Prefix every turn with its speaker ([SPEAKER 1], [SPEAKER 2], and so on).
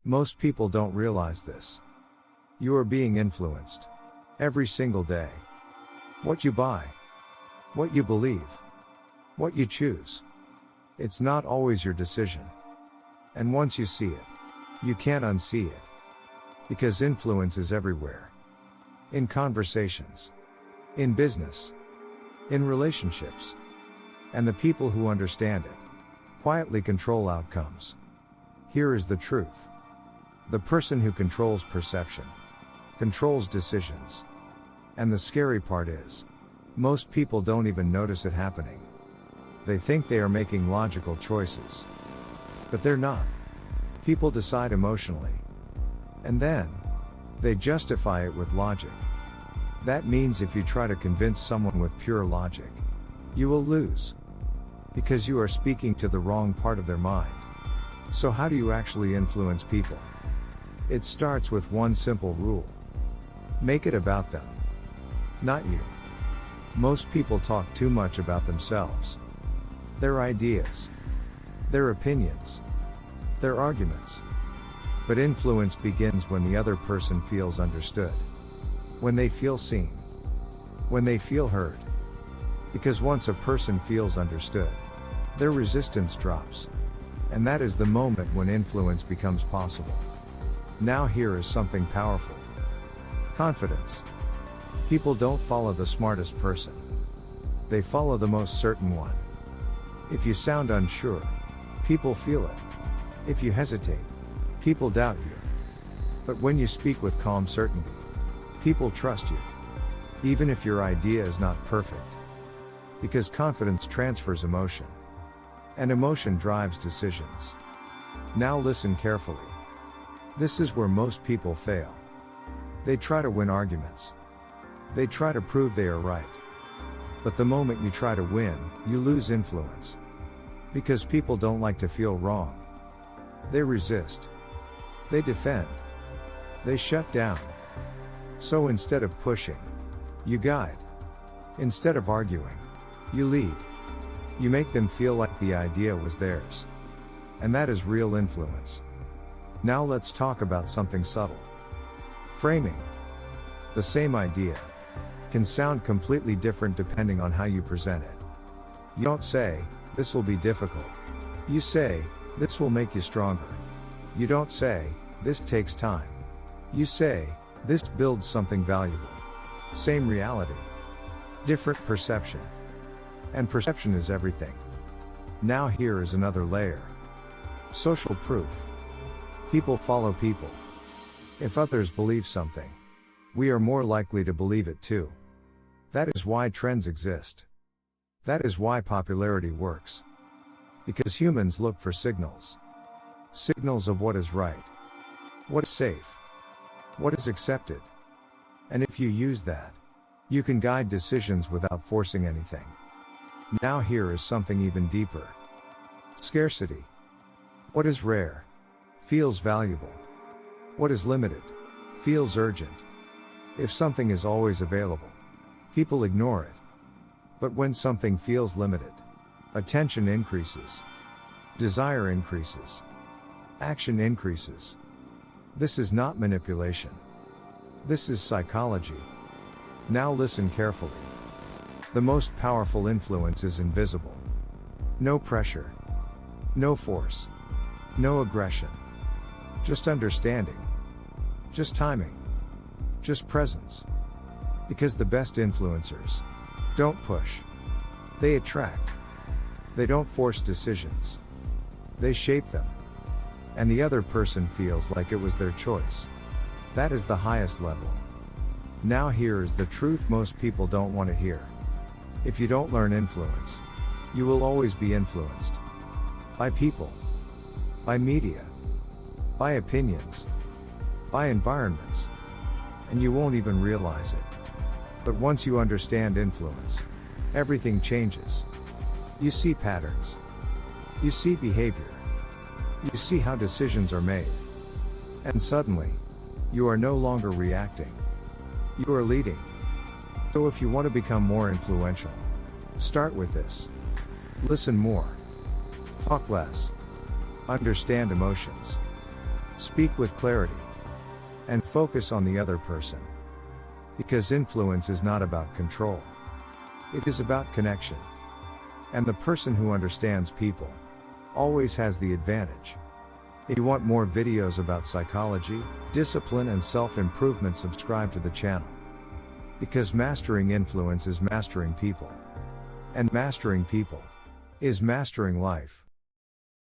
[SPEAKER 1] Most people don't realize this. You are being influenced. Every single day. What you buy. What you believe. What you choose. It's not always your decision. And once you see it, you can't unsee it. Because influence is everywhere. In conversations. In business. In relationships. And the people who understand it quietly control outcomes. Here is the truth. The person who controls perception controls decisions. And the scary part is, most people don't even notice it happening. They think they are making logical choices. But they're not. People decide emotionally. And then, they justify it with logic. That means if you try to convince someone with pure logic, you will lose. Because you are speaking to the wrong part of their mind. So how do you actually influence people? It starts with one simple rule. Make it about them. Not you. Most people talk too much about themselves. Their ideas. Their opinions. Their arguments. But influence begins when the other person feels understood. When they feel seen. When they feel heard. Because once a person feels understood, their resistance drops. And that is the moment when influence becomes possible. Now here is something powerful. Confidence. People don't follow the smartest person. They follow the most certain one. If you sound unsure, people feel it. If you hesitate, people doubt you. But when you speak with calm certainty, people trust you. Even if your idea is not perfect. Because confidence transfers emotion. And emotion drives decisions. Now listen carefully. This is where most people fail. They try to win arguments. They try to prove they are right. But the moment you try to win, you lose influence. Because people don't like to feel wrong. They resist. They defend. They shut down. So instead of pushing, you guide. Instead of arguing, you lead. You make them feel like the idea was theirs. And that is real influence. Now let's talk about something subtle. Framing. The same idea can sound completely different depending on how you present it. You don't say, "This will be difficult." You say, "This will make you stronger." You don't say, "This takes time." You say, "This builds something valuable." Same reality. Different perception. And perception is everything. Now here is another layer. Social proof. People follow people. If others believe something, we are more likely to believe it too. That is why trends exist. That is why popularity works. Because humans look for signals. Signals of what is right. What is safe. What is accepted. And if you use that, you can guide decisions without forcing anything. Now here is something even deeper. Scarcity. What is rare feels valuable. What is limited feels urgent. If something is always available, people ignore it. But when something feels limited, attention increases. Desire increases. Action increases. This is not manipulation. This is psychology. Now listen carefully. The most powerful influence is invisible. No pressure. No force. No aggression. Just understanding. Just timing. Just presence. Because the best influencers don't push. They attract. They don't force decisions. They shape them. And the other person feels like it was their choice. That is the highest level. Now here is the truth most people don't want to hear. If you don't learn influence, you will always be influenced. By people. By media. By opinions. By environments. And you won't even realize it. But once you understand influence, everything changes. You see patterns. You see behavior. You see how decisions are made. And suddenly, you are no longer reacting. You are leading. So if you want to become more influential, start with this. Listen more. Talk less. Understand emotions. Speak with clarity. And focus on the other person. Because influence is not about control. It is about connection. And the person who understands people always has the advantage. If you want more videos about psychology, discipline and self-improvement, subscribe to the channel. Because mastering influence is mastering people. And mastering people is mastering life.